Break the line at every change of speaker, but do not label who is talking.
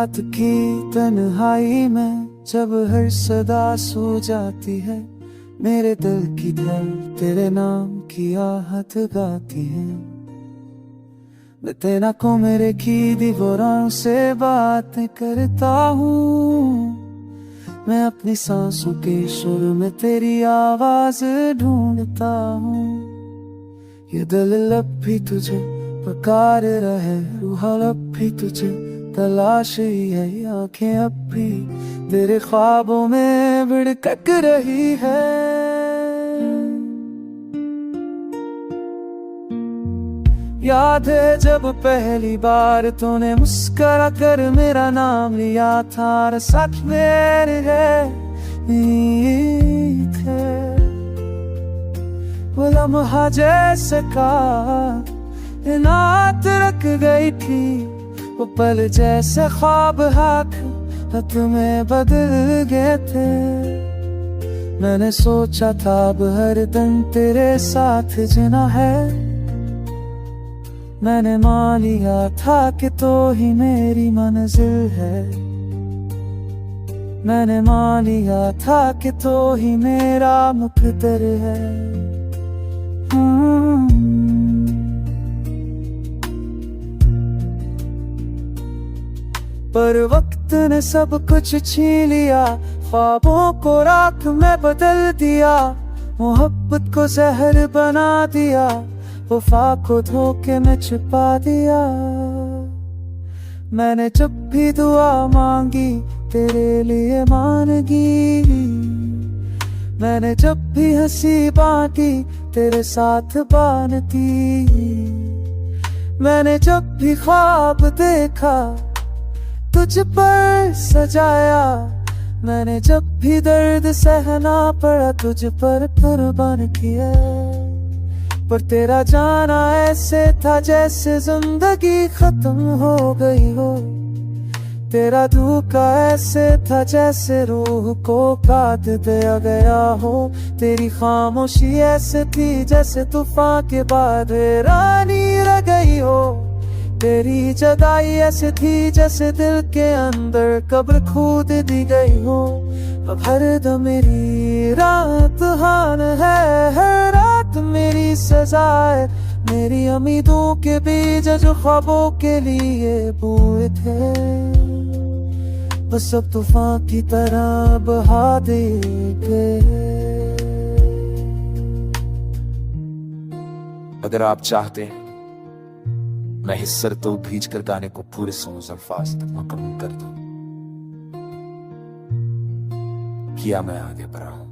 रात की तन्हाई में जब हर सदा सो जाती है, मेरे दिल की धड़ तेरे नाम की आहट गाती है। मैं तेरा को मेरे की दीवारों से बातें करता हूँ, मैं अपनी सांसों के सुर में तेरी आवाज ढूंढता हूँ। ये दिल लब भी तुझे पुकार रहे, रूह लब भी तुझे तलाश ही है, आंखें अब भी तेरे ख्वाबों में बिड़क रही है। याद है जब पहली बार तूने मुस्कुरा कर मेरा नाम लिया था, सच मेरे है थे वो लम्हा जैसे का नात रख गई थी, वो पल जैसे ख्वाब हाथ तुम्हें बदल गए थे। मैंने सोचा था अब हर दिन तेरे साथ जीना है, मैंने मान लिया था कि तो ही मेरी मंजिल है, मैंने मान लिया था कि तो ही मेरा मुकद्दर है। पर वक्त ने सब कुछ छीन लिया, ख्वाबों को राख में बदल दिया, मोहब्बत को जहर बना दिया, वफा को धोखे में छुपा दिया। मैंने जब भी दुआ मांगी तेरे लिए मांगी, मैंने जब भी हंसी बांटी तेरे साथ बांधती, मैंने जब भी ख्वाब देखा तुझ पर सजाया, मैंने जब भी दर्द सहना पड़ा तुझ पर कुर्बान किया। पर तेरा जाना ऐसे था जैसे जिंदगी खत्म हो गई हो, तेरा धोखा ऐसे था जैसे रूह को काट दिया गया हो, तेरी खामोशी ऐसे थी जैसे तूफान के बाद रानी रह गई हो, तेरी जुदाई ऐसे थी जैसे दिल के अंदर कब्र खोद दी गई हो। अब हर दम मेरी रात हान है, हर रात मेरी सजा है, मेरी उम्मीदों के बीज जो ख्वाबों के लिए बोए थे, बस अब तूफान की तरह बहा दे गए।
अगर आप चाहते हैं मैं इस सर तो भीज कर गाने को पूरे सोच अल्फाज तक मुकम्मल कर दूं, किया मैं आगे बढ़ा हूं।